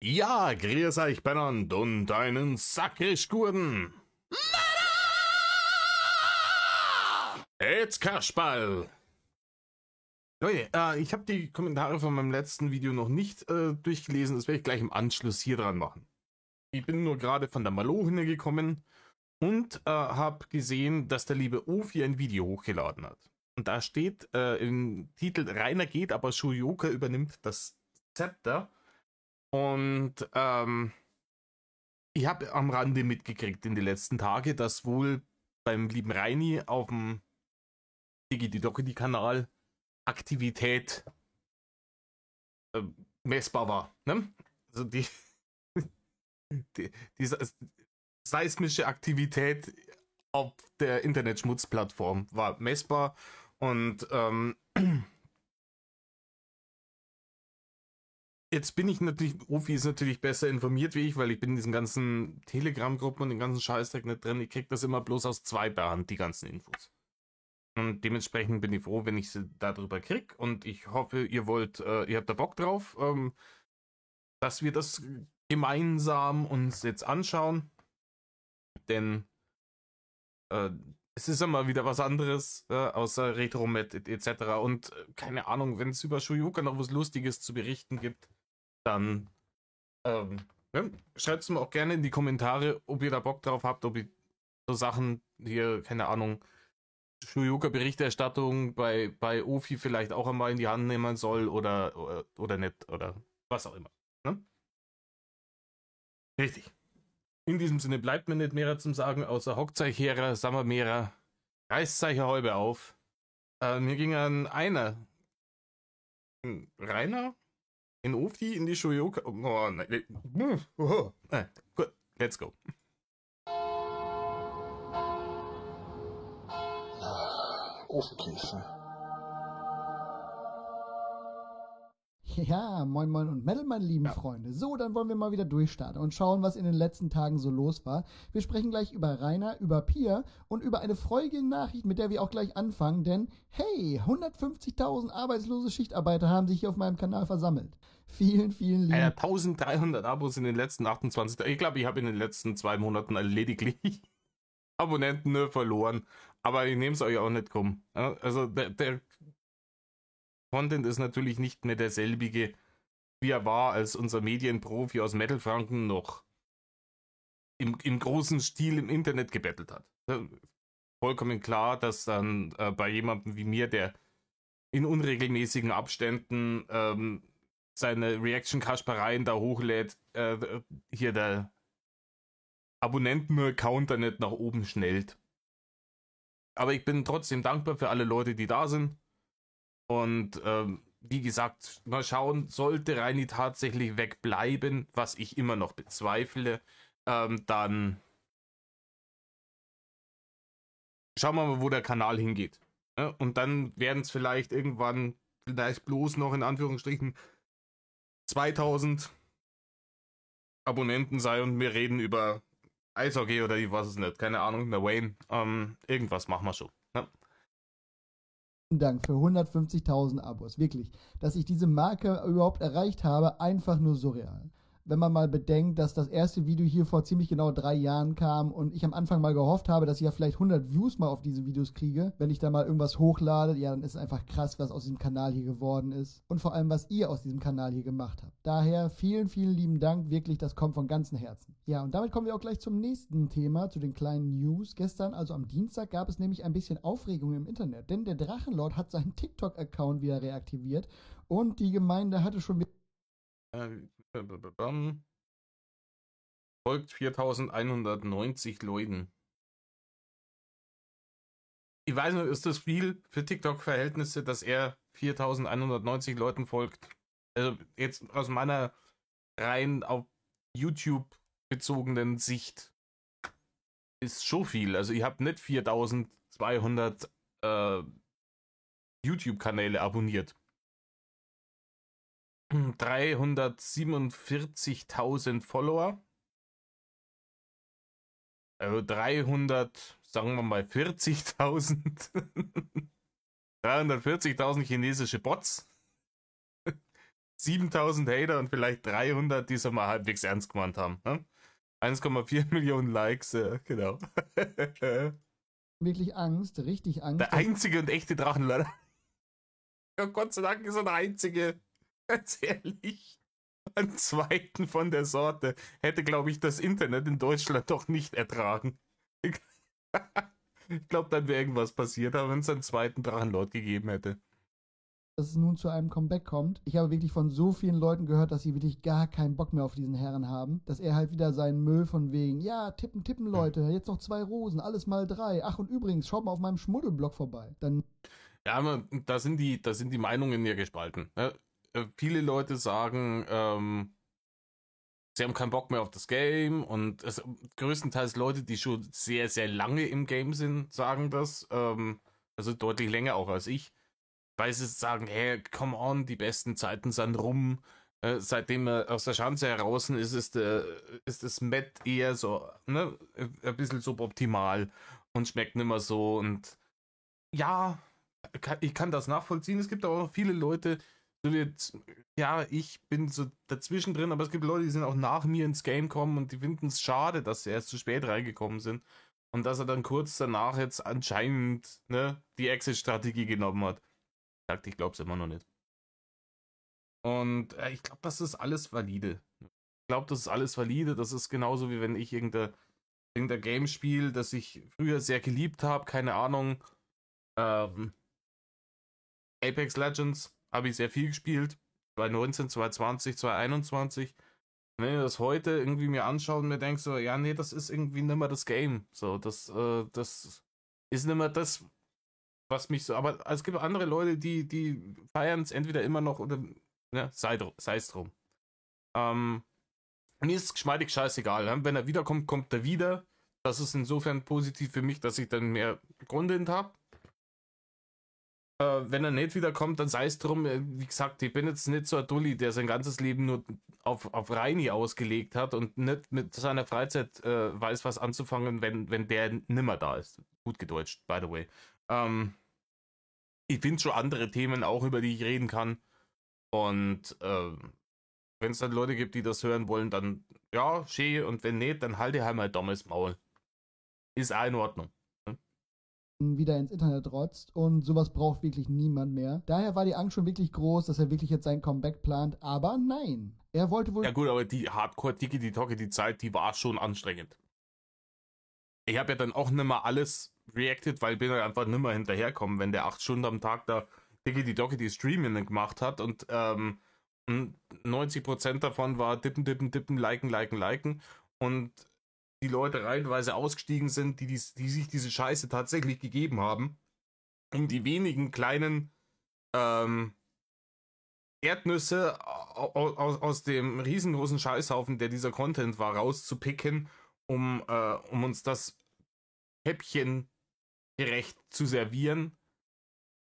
Ja, grüß euch benannt und einen sakrisch guten. Jetzt Kasperl. Leute, ich habe die Kommentare von meinem letzten Video noch nicht durchgelesen. Das werde ich gleich im Anschluss hier dran machen. Ich bin nur gerade von der Malo hingekommen und habe gesehen, dass der liebe Ofi ein Video hochgeladen hat. Und da steht im Titel: Rainer geht, aber Shuyoka übernimmt das Zepter. Und ich habe am Rande mitgekriegt in den letzten Tagen, dass wohl beim lieben Reini auf dem Digi-Dockity-Kanal Aktivität messbar war. Ne? Also die seismische Aktivität auf der Internetschmutzplattform war messbar und jetzt bin ich natürlich, Ofi ist natürlich besser informiert wie ich, weil ich bin in diesen ganzen Telegram-Gruppen und den ganzen Scheißdreck nicht drin. Ich krieg das immer bloß aus zweiter Hand, die ganzen Infos. Und dementsprechend bin ich froh, wenn ich sie darüber krieg. Und ich hoffe, ihr habt da Bock drauf, dass wir das gemeinsam uns jetzt anschauen. Denn es ist immer wieder was anderes, außer Retromet etc. Und keine Ahnung, wenn es über Shuyoka noch was Lustiges zu berichten gibt, dann ja, schreibt es mir auch gerne in die Kommentare, ob ihr da Bock drauf habt, ob ihr so Sachen hier, keine Ahnung, Shuyoka-Berichterstattung bei Ofi vielleicht auch einmal in die Hand nehmen soll oder nicht oder was auch immer. Ne? Richtig. In diesem Sinne bleibt mir nicht mehr zum Sagen, außer Hockzeich herer, Sammermehrer, Reißzeichen halbe auf. Mir ging an einer Rainer in Ofi in die Shuyoka. Oh, nein. Gut, let's go. Ofenkäse. Ja, moin moin und Metal, meine lieben Freunde. So, dann wollen wir mal wieder durchstarten und schauen, was in den letzten Tagen so los war. Wir sprechen gleich über Rainer, über Pia und über eine freudige Nachricht, mit der wir auch gleich anfangen, denn hey, 150.000 arbeitslose Schichtarbeiter haben sich hier auf meinem Kanal versammelt. Vielen, vielen lieben Dank. 1300 Abos in den letzten 28 Tagen. Ich glaube, ich habe in den letzten 2 Monaten lediglich Abonnenten nur verloren. Aber ich nehme es euch auch nicht krumm. Also der Content ist natürlich nicht mehr derselbige, wie er war, als unser Medienprofi aus Metal-Franken noch im großen Stil im Internet gebettelt hat. Vollkommen klar, dass dann bei jemandem wie mir, der in unregelmäßigen Abständen seine Reaction-Kaspereien da hochlädt, hier der Abonnenten-Counter nicht nach oben schnellt. Aber ich bin trotzdem dankbar für alle Leute, die da sind. Und wie gesagt, mal schauen, sollte Reini tatsächlich wegbleiben, was ich immer noch bezweifle, dann schauen wir mal, wo der Kanal hingeht. Ja, und dann werden es vielleicht irgendwann, vielleicht bloß noch in Anführungsstrichen 2000 Abonnenten sein und wir reden über Eishockey oder ich weiß es nicht, keine Ahnung, der Wayne, irgendwas machen wir schon. Ja. Dank für 150.000 Abos. Wirklich, dass ich diese Marke überhaupt erreicht habe, einfach nur surreal. Wenn man mal bedenkt, dass das erste Video hier vor ziemlich genau 3 Jahren kam und ich am Anfang mal gehofft habe, dass ich ja vielleicht 100 Views mal auf diese Videos kriege, wenn ich da mal irgendwas hochlade, ja, dann ist es einfach krass, was aus diesem Kanal hier geworden ist und vor allem, was ihr aus diesem Kanal hier gemacht habt. Daher vielen, vielen lieben Dank, wirklich, das kommt von ganzem Herzen. Ja, und damit kommen wir auch gleich zum nächsten Thema, zu den kleinen News. Gestern, also am Dienstag, gab es nämlich ein bisschen Aufregung im Internet, denn der Drachenlord hat seinen TikTok-Account wieder reaktiviert und die Gemeinde hatte schon folgt 4190 Leuten. Ich weiß nicht, ist das viel für TikTok-Verhältnisse, dass er 4190 Leuten folgt? Also jetzt aus meiner rein auf YouTube bezogenen Sicht ist schon viel. Also ich habe nicht 4200 YouTube-Kanäle abonniert. 347.000 Follower. Also 300, sagen wir mal 40.000. 340.000 chinesische Bots. 7000 Hater und vielleicht 300, die es mal halbwegs ernst gemeint haben. Ne? 1,4 Millionen Likes, genau. Wirklich Angst, richtig Angst. Der einzige und echte Drachenlord. Ja, Gott sei Dank ist er der einzige. Ganz ehrlich. Einen zweiten von der Sorte hätte, glaube ich, das Internet in Deutschland doch nicht ertragen. Ich glaube, dann wäre irgendwas passiert, aber wenn es einen zweiten Drachenlord gegeben hätte. Dass es nun zu einem Comeback kommt. Ich habe wirklich von so vielen Leuten gehört, dass sie wirklich gar keinen Bock mehr auf diesen Herren haben. Dass er halt wieder seinen Müll von wegen, ja, tippen, tippen, Leute, jetzt noch 2 Rosen, alles mal 3. Ach, und übrigens, schaut mal auf meinem Schmuddelblog vorbei. Dann. Ja, aber da sind die Meinungen ja gespalten. Ne? Viele Leute sagen, sie haben keinen Bock mehr auf das Game und größtenteils Leute, die schon sehr, sehr lange im Game sind, sagen das. Also deutlich länger auch als ich. Weil sie sagen, hey, come on, die besten Zeiten sind rum. Seitdem er aus der Schanze heraus ist das Met eher so, ne, ein bisschen suboptimal und schmeckt nicht mehr so. Und ja, ich kann das nachvollziehen. Es gibt aber auch viele Leute, so wie jetzt, ja, ich bin so dazwischen drin, aber es gibt Leute, die sind auch nach mir ins Game kommen und die finden es schade, dass sie erst zu spät reingekommen sind und dass er dann kurz danach jetzt anscheinend, ne, die Exit-Strategie genommen hat. Ich glaube es immer noch nicht. Und ich glaube, das ist alles valide. Ich glaube, das ist alles valide. Das ist genauso wie wenn ich irgendein Game spiele, das ich früher sehr geliebt habe. Keine Ahnung. Ähm, Apex Legends habe ich sehr viel gespielt. 2019, 2020, 2021. Wenn ich das heute irgendwie mir anschaue und mir denke so, ja, nee, das ist irgendwie nicht mehr das Game. So, das ist nicht mehr das, was mich so. Aber es gibt andere Leute, die feiern es entweder immer noch oder, ne, sei es drum. Ähm, Mir ist es geschmeidig scheißegal. Ne? Wenn er wiederkommt, kommt er wieder. Das ist insofern positiv für mich, dass ich dann mehr Content habe. Wenn er nicht wiederkommt, dann sei es drum. Wie gesagt, ich bin jetzt nicht so ein Dulli, der sein ganzes Leben nur auf Reini ausgelegt hat und nicht mit seiner Freizeit weiß, was anzufangen, wenn der nimmer da ist. Gut gedeutscht, by the way. Ich finde schon andere Themen auch, über die ich reden kann. Und wenn es dann Leute gibt, die das hören wollen, dann ja, schön. Und wenn nicht, dann halte halt mal dummes Maul. Ist auch in Ordnung. Ne? Wieder ins Internet rotzt und sowas braucht wirklich niemand mehr. Daher war die Angst schon wirklich groß, dass er wirklich jetzt sein Comeback plant, aber nein. Er wollte wohl. Ja gut, aber die Hardcore-Tiki-Tocke, die Zeit, die war schon anstrengend. Ich habe ja dann auch nimmer alles reacted, weil ich bin ja einfach nimmer hinterherkommen, wenn der 8 Stunden am Tag da Tiki-Tocke die Streaming gemacht hat und 90% davon war dippen, dippen, dippen, liken und die Leute reihenweise ausgestiegen sind, die sich diese Scheiße tatsächlich gegeben haben, um die wenigen kleinen Erdnüsse aus dem riesengroßen Scheißhaufen, der dieser Content war, rauszupicken, um uns das Häppchen gerecht zu servieren.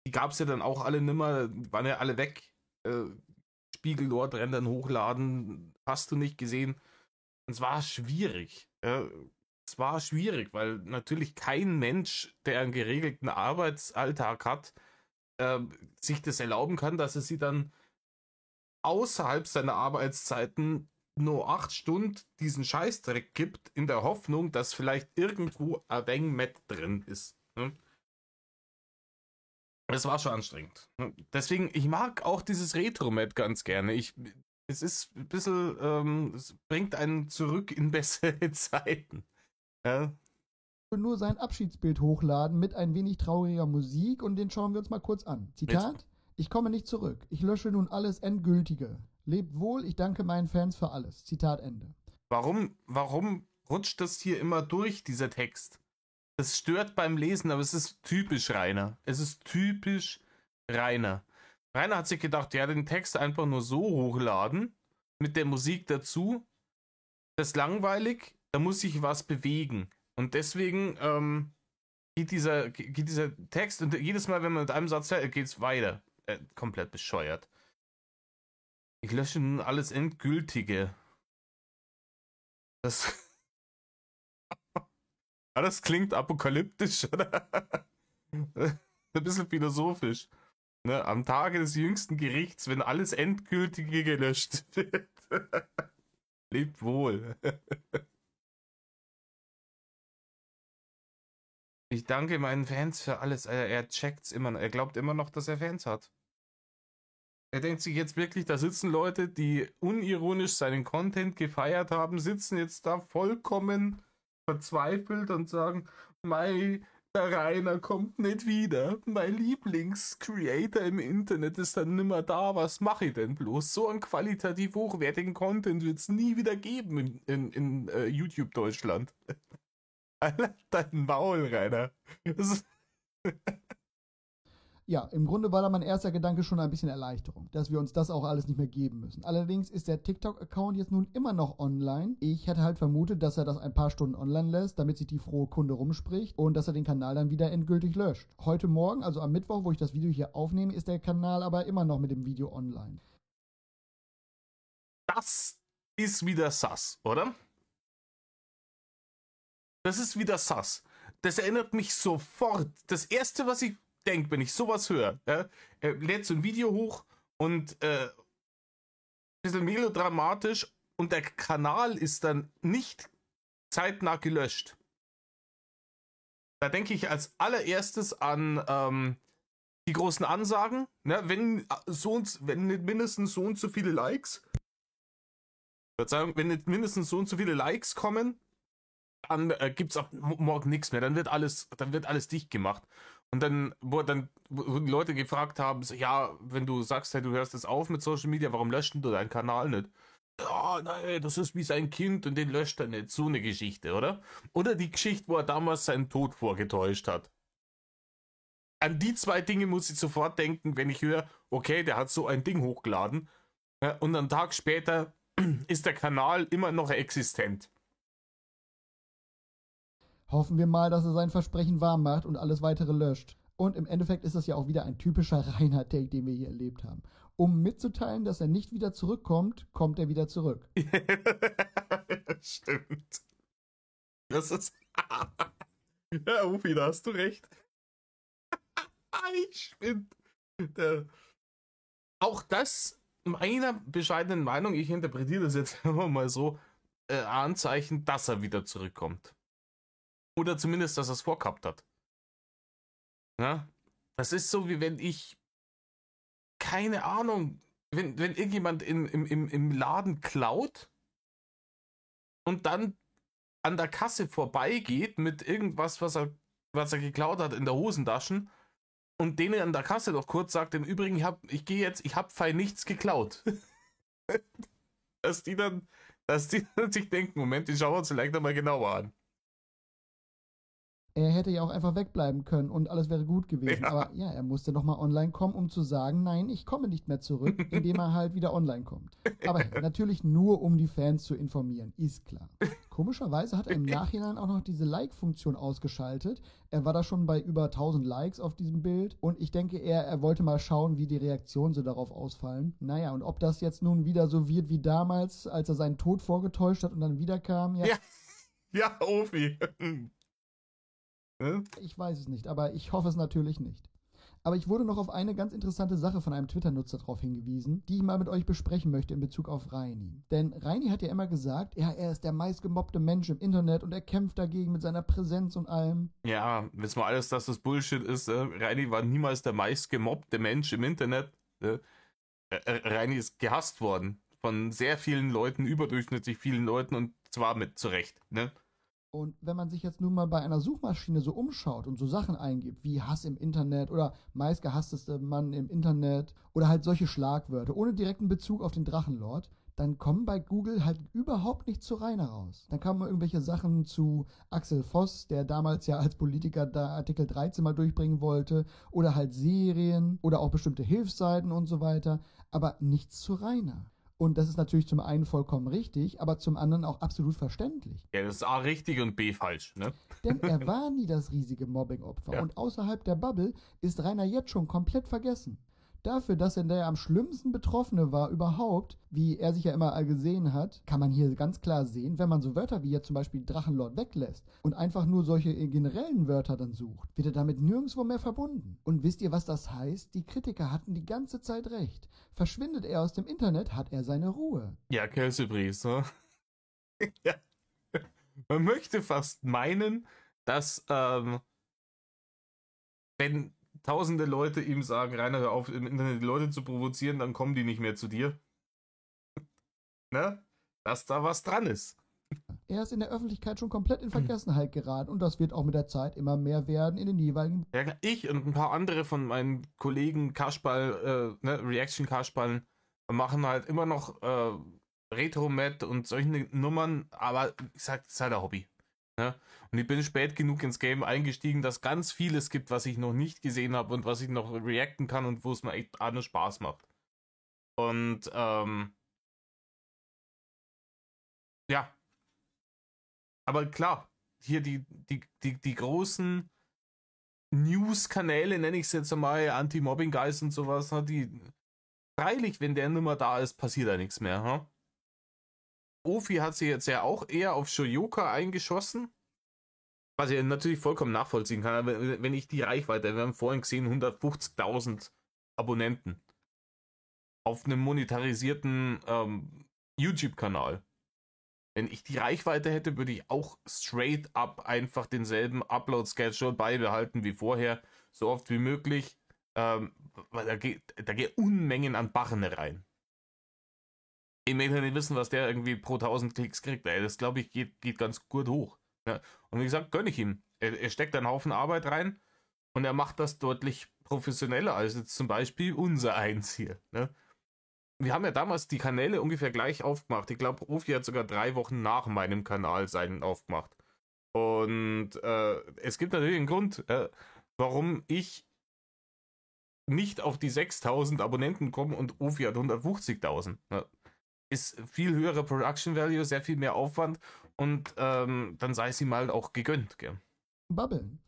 Die gab es ja dann auch alle nimmer, waren ja alle weg. Spiegellord, Rendern hochladen, hast du nicht gesehen. Es war schwierig. Es war schwierig, weil natürlich kein Mensch, der einen geregelten Arbeitsalltag hat, sich das erlauben kann, dass er sie dann außerhalb seiner Arbeitszeiten nur 8 Stunden diesen Scheißdreck gibt, in der Hoffnung, dass vielleicht irgendwo ein wenig Met drin ist. Ne? Es war schon anstrengend. Deswegen, ich mag auch dieses Retro-Met ganz gerne. Es ist ein bisschen, es bringt einen zurück in bessere Zeiten. Ja. Nur sein Abschiedsbild hochladen mit ein wenig trauriger Musik und den schauen wir uns mal kurz an. Zitat: Jetzt. Ich komme nicht zurück. Ich lösche nun alles Endgültige. Lebt wohl, ich danke meinen Fans für alles. Zitat Ende. Warum rutscht das hier immer durch, dieser Text? Das stört beim Lesen, aber es ist typisch Rainer. Es ist typisch Rainer. Rainer hat sich gedacht, ja, den Text einfach nur so hochladen, mit der Musik dazu. Das ist langweilig, da muss sich was bewegen. Und deswegen geht dieser Text und jedes Mal, wenn man mit einem Satz hört, geht es weiter. Komplett bescheuert. Ich lösche nun alles Endgültige. Das, das klingt apokalyptisch, oder? Ein bisschen philosophisch. Ne, am Tage des jüngsten Gerichts, wenn alles Endgültige gelöscht wird. Lebt wohl. Ich danke meinen Fans für alles. Er checkt's immer noch. Er glaubt immer noch, dass er Fans hat. Er denkt sich jetzt wirklich, da sitzen Leute, die unironisch seinen Content gefeiert haben, sitzen jetzt da vollkommen verzweifelt und sagen, der Rainer kommt nicht wieder. Mein Lieblingscreator im Internet ist dann nimmer da. Was mache ich denn bloß? So einen qualitativ hochwertigen Content wird es nie wieder geben in YouTube Deutschland. Alter, dein Maul, Rainer. Ja, im Grunde war da mein erster Gedanke schon ein bisschen Erleichterung, dass wir uns das auch alles nicht mehr geben müssen. Allerdings ist der TikTok-Account jetzt nun immer noch online. Ich hätte halt vermutet, dass er das ein paar Stunden online lässt, damit sich die frohe Kunde rumspricht und dass er den Kanal dann wieder endgültig löscht. Heute Morgen, also am Mittwoch, wo ich das Video hier aufnehme, ist der Kanal aber immer noch mit dem Video online. Das ist wieder sass, oder? Das ist wieder sass. Das erinnert mich sofort. Das erste, was ich denke, wenn ich sowas höre, ja, er lädt so ein Video hoch und ein bisschen melodramatisch und der Kanal ist dann nicht zeitnah gelöscht. Da denke ich als allererstes an die großen Ansagen, ne, wenn nicht mindestens so und so viele Likes, wenn nicht mindestens so und so viele Likes kommen, dann gibt es ab morgen nichts mehr. Dann wird alles dicht gemacht. Und dann, wo die Leute gefragt haben, so, ja, wenn du sagst, hey, du hörst jetzt auf mit Social Media, warum löscht du deinen Kanal nicht? Ja, nein, das ist wie sein Kind und den löscht er nicht. So eine Geschichte, oder? Oder die Geschichte, wo er damals seinen Tod vorgetäuscht hat. An die zwei Dinge muss ich sofort denken, wenn ich höre, okay, der hat so ein Ding hochgeladen, ja, und einen Tag später ist der Kanal immer noch existent. Hoffen wir mal, dass er sein Versprechen wahr macht und alles weitere löscht. Und im Endeffekt ist das ja auch wieder ein typischer Rainer-Take, den wir hier erlebt haben. Um mitzuteilen, dass er nicht wieder zurückkommt, kommt er wieder zurück. Stimmt. Das ist... Ja, Ufi, da hast du recht. Ich finde... Auch das, meiner bescheidenen Meinung, ich interpretiere das jetzt immer mal so, Anzeichen, dass er wieder zurückkommt. Oder zumindest, dass er es vorgehabt hat. Ja? Das ist so, wie wenn ich, keine Ahnung, wenn irgendjemand im Laden klaut und dann an der Kasse vorbeigeht mit irgendwas, was er geklaut hat in der Hosentasche und denen an der Kasse doch kurz sagt, im Übrigen, ich hab fein nichts geklaut. dass die dann sich denken, Moment, die schauen uns vielleicht einmal genauer an. Er hätte ja auch einfach wegbleiben können und alles wäre gut gewesen. Ja. Aber ja, er musste nochmal online kommen, um zu sagen, nein, ich komme nicht mehr zurück, indem er halt wieder online kommt. Aber hey, natürlich nur, um die Fans zu informieren, ist klar. Komischerweise hat er im Nachhinein auch noch diese Like-Funktion ausgeschaltet. Er war da schon bei über 1000 Likes auf diesem Bild und ich denke, er wollte mal schauen, wie die Reaktionen so darauf ausfallen. Naja, und ob das jetzt nun wieder so wird wie damals, als er seinen Tod vorgetäuscht hat und dann wiederkam, ja. Ja, Ofi. Ich weiß es nicht, aber ich hoffe es natürlich nicht. Aber ich wurde noch auf eine ganz interessante Sache von einem Twitter-Nutzer darauf hingewiesen, die ich mal mit euch besprechen möchte in Bezug auf Reini. Denn Reini hat ja immer gesagt, ja, er ist der meistgemobbte Mensch im Internet und er kämpft dagegen mit seiner Präsenz und allem. Ja, wissen wir alles, dass das Bullshit ist. Reini war niemals der meistgemobbte Mensch im Internet. Reini ist gehasst worden von sehr vielen Leuten, überdurchschnittlich vielen Leuten und zwar mit Zurecht, ne? Und wenn man sich jetzt nun mal bei einer Suchmaschine so umschaut und so Sachen eingibt, wie Hass im Internet oder meistgehassteste Mann im Internet oder halt solche Schlagwörter ohne direkten Bezug auf den Drachenlord, dann kommen bei Google halt überhaupt nicht zu Rainer raus. Dann kamen irgendwelche Sachen zu Axel Voss, der damals ja als Politiker da Artikel 13 mal durchbringen wollte, oder halt Serien oder auch bestimmte Hilfsseiten und so weiter, aber nichts zu Rainer. Und das ist natürlich zum einen vollkommen richtig, aber zum anderen auch absolut verständlich. Ja, das ist A richtig und B falsch, ne? Denn er war nie das riesige Mobbing-Opfer. Ja. Und außerhalb der Bubble ist Rainer jetzt schon komplett vergessen. Dafür, dass er der am schlimmsten Betroffene war überhaupt, wie er sich ja immer gesehen hat, kann man hier ganz klar sehen, wenn man so Wörter wie jetzt zum Beispiel Drachenlord weglässt und einfach nur solche generellen Wörter dann sucht, wird er damit nirgendwo mehr verbunden. Und wisst ihr, was das heißt? Die Kritiker hatten die ganze Zeit recht. Verschwindet er aus dem Internet, hat er seine Ruhe. Ja, Käsebries, ne? Ja. Man möchte fast meinen, dass, wenn tausende Leute ihm sagen, Rainer, hör auf, im Internet die Leute zu provozieren, dann kommen die nicht mehr zu dir. Ne? Dass da was dran ist. Er ist in der Öffentlichkeit schon komplett in Vergessenheit geraten und das wird auch mit der Zeit immer mehr werden in den jeweiligen... Ja, ich und ein paar andere von meinen Kollegen Kasperl, Reaction Kasperlen, machen halt immer noch Retro-Met und solche Nummern, aber ich sag, das ist halt ein Hobby. Ne? Und ich bin spät genug ins Game eingestiegen, dass ganz vieles gibt, was ich noch nicht gesehen habe und was ich noch reacten kann und wo es mir echt auch nur Spaß macht. Und ja, aber klar, hier die großen News-Kanäle, nenne ich es jetzt einmal, Anti-Mobbing-Guys und sowas, die freilich, wenn der nicht mehr da ist, passiert da nichts mehr. Hm? Ofi hat sich jetzt ja auch eher auf Shoyoka eingeschossen, was ich natürlich vollkommen nachvollziehen kann, aber wenn ich die Reichweite, wir haben vorhin gesehen, 150.000 Abonnenten auf einem monetarisierten YouTube-Kanal. Wenn ich die Reichweite hätte, würde ich auch straight up einfach denselben Upload-Schedule beibehalten wie vorher, so oft wie möglich, weil da geht Unmengen an Barren rein. Ich möchte nicht wissen, was der irgendwie pro 1000 Klicks kriegt, ey. Das glaube ich geht ganz gut hoch. Ja. Und wie gesagt, gönne ich ihm. Er steckt einen Haufen Arbeit rein und er macht das deutlich professioneller als jetzt zum Beispiel unser Eins hier. Ne? Wir haben ja damals die Kanäle ungefähr gleich aufgemacht. Ich glaube, Ofi hat sogar 3 Wochen nach meinem Kanal seinen aufgemacht. Und es gibt natürlich einen Grund, warum ich nicht auf die 6.000 Abonnenten komme und Ofi hat 150.000. Ne? Ist viel höherer Production Value, sehr viel mehr Aufwand und dann sei es ihm halt auch gegönnt. Gell? Babbeln.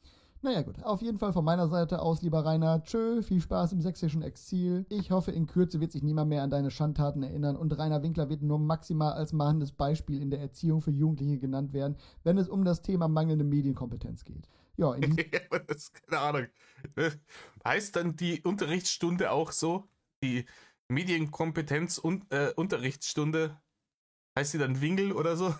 Naja gut, auf jeden Fall von meiner Seite aus, lieber Rainer, tschö, viel Spaß im sächsischen Exil. Ich hoffe, in Kürze wird sich niemand mehr an deine Schandtaten erinnern und Rainer Winkler wird nur maximal als machendes Beispiel in der Erziehung für Jugendliche genannt werden, wenn es um das Thema mangelnde Medienkompetenz geht. Ja, in diesem Ja, das ist keine Ahnung. Heißt dann die Unterrichtsstunde auch so? Die Medienkompetenz und Unterrichtsstunde, heißt die dann Wingel oder so?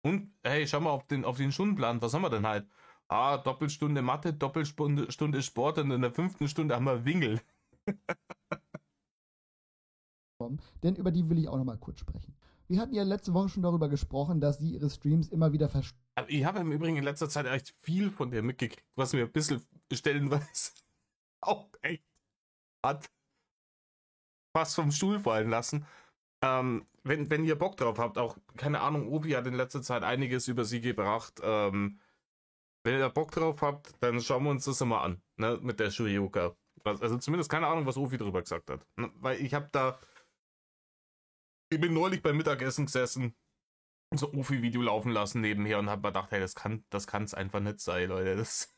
Und hey, schau mal auf den Stundenplan, was haben wir denn halt? Doppelstunde Mathe, Doppelstunde Sport und in der 5. Stunde haben wir Wingel. denn über die will ich auch nochmal kurz sprechen. Wir hatten ja letzte Woche schon darüber gesprochen, dass sie ihre Streams immer wieder Ich habe im Übrigen in letzter Zeit echt viel von der mitgekriegt, was mir ein bisschen stellenweise auch echt hat fast vom Stuhl fallen lassen. Wenn ihr Bock drauf habt, auch, keine Ahnung, Obi hat in letzter Zeit einiges über sie gebracht. Wenn ihr da Bock drauf habt, dann schauen wir uns das mal an, ne, mit der Shoyoka. Also zumindest keine Ahnung, was Ofi drüber gesagt hat. Ne? Weil ich bin neulich beim Mittagessen gesessen, so Ofi-Video laufen lassen nebenher und hab mir gedacht, hey, das kann's einfach nicht sein, Leute. Das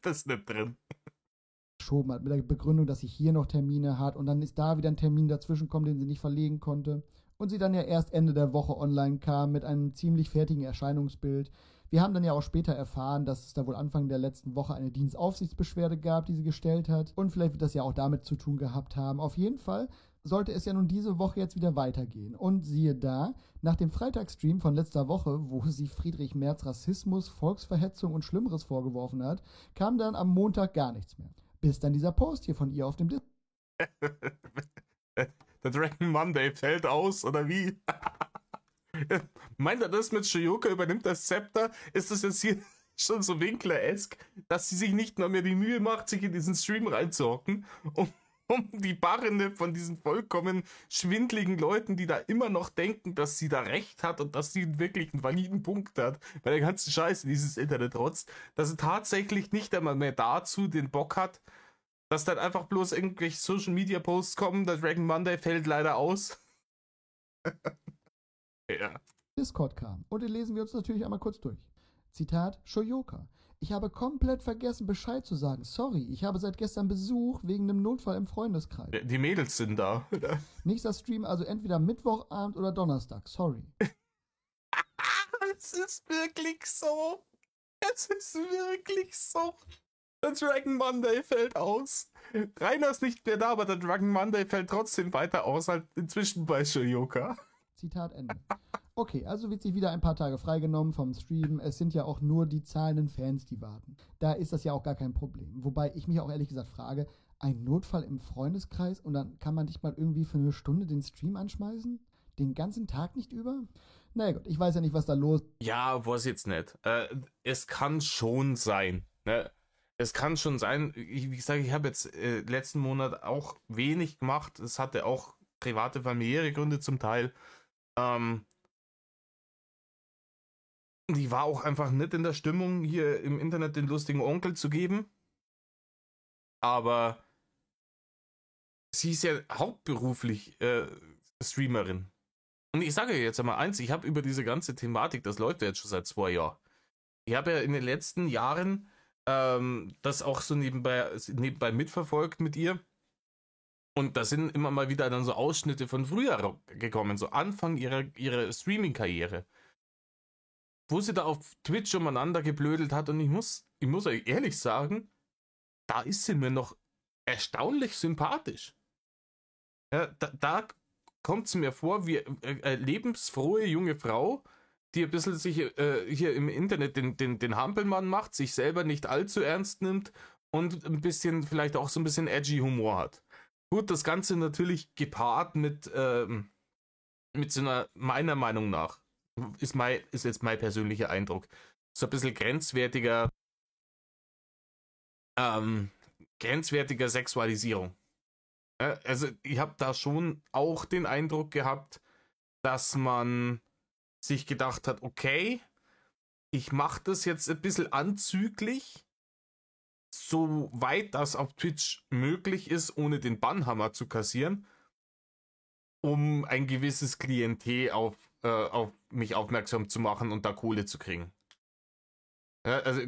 ist nicht drin. Geschoben hat, mit der Begründung, dass sie hier noch Termine hat und dann ist da wieder ein Termin dazwischen gekommen, den sie nicht verlegen konnte. Und sie dann ja erst Ende der Woche online kam mit einem ziemlich fertigen Erscheinungsbild. Wir haben dann ja auch später erfahren, dass es da wohl Anfang der letzten Woche eine Dienstaufsichtsbeschwerde gab, die sie gestellt hat. Und vielleicht wird das ja auch damit zu tun gehabt haben. Auf jeden Fall sollte es ja nun diese Woche jetzt wieder weitergehen. Und siehe da, nach dem Freitagsstream von letzter Woche, wo sie Friedrich Merz Rassismus, Volksverhetzung und Schlimmeres vorgeworfen hat, kam dann am Montag gar nichts mehr. Bis dann dieser Post hier von ihr auf dem Discord. Der Dragon Monday fällt aus, oder wie? Meint er das mit Shoyoka übernimmt das Zepter? Ist das jetzt hier schon so Winkler-esk, dass sie sich nicht mal mehr die Mühe macht, sich in diesen Stream reinzuhocken, um die Barrende von diesen vollkommen schwindligen Leuten, die da immer noch denken, dass sie da recht hat und dass sie wirklich einen validen Punkt hat, bei der ganzen Scheiße dieses Internet trotzt, dass sie tatsächlich nicht einmal mehr dazu den Bock hat, dass dann einfach bloß irgendwelche Social Media Posts kommen, der Dragon Monday fällt leider aus. Ja. Discord kam. Und den lesen wir uns natürlich einmal kurz durch. Zitat Shoyoka. Ich habe komplett vergessen, Bescheid zu sagen. Sorry, ich habe seit gestern Besuch wegen einem Notfall im Freundeskreis. Die Mädels sind da, oder? Nächster Stream also entweder Mittwochabend oder Donnerstag. Sorry. Es ist wirklich so. Es ist wirklich so. Der Dragon Monday fällt aus. Rainer ist nicht mehr da, aber der Dragon Monday fällt trotzdem weiter aus, halt inzwischen bei Shoyoka. Zitat Ende. Okay, also wird sich wieder ein paar Tage freigenommen vom Stream. Es sind ja auch nur die zahlenden Fans, die warten. Da ist das ja auch gar kein Problem. Wobei ich mich auch ehrlich gesagt frage, ein Notfall im Freundeskreis und dann kann man dich mal irgendwie für eine Stunde den Stream anschmeißen? Den ganzen Tag nicht über? Naja gut, ich weiß ja nicht, was da los ist. Ja, was jetzt nicht. Es kann schon sein. Ne? Es kann schon sein. Wie gesagt, ich habe jetzt letzten Monat auch wenig gemacht. Es hatte auch private, familiäre Gründe zum Teil. Die war auch einfach nicht in der Stimmung, hier im Internet den lustigen Onkel zu geben. Aber sie ist ja hauptberuflich Streamerin. Und ich sage jetzt einmal eins, ich habe über diese ganze Thematik, das läuft ja jetzt schon seit 2 Jahren. Ich habe ja in den letzten Jahren das auch so nebenbei mitverfolgt mit ihr. Und da sind immer mal wieder dann so Ausschnitte von früher gekommen, so Anfang ihrer Streaming-Karriere. Wo sie da auf Twitch umeinander geblödelt hat und ich muss euch ehrlich sagen, da ist sie mir noch erstaunlich sympathisch. Ja, da kommt sie mir vor wie lebensfrohe junge Frau, die ein bisschen sich hier im Internet den Hampelmann macht, sich selber nicht allzu ernst nimmt und ein bisschen, vielleicht auch so ein bisschen edgy Humor hat. Gut, das Ganze natürlich gepaart mit so einer, meiner Meinung nach, ist jetzt mein persönlicher Eindruck, so ein bisschen grenzwertiger Sexualisierung. Also ich habe da schon auch den Eindruck gehabt, dass man sich gedacht hat, okay, ich mache das jetzt ein bisschen anzüglich, soweit das auf Twitch möglich ist, ohne den Bannhammer zu kassieren, um ein gewisses Klientel auf mich aufmerksam zu machen und da Kohle zu kriegen. Ja, also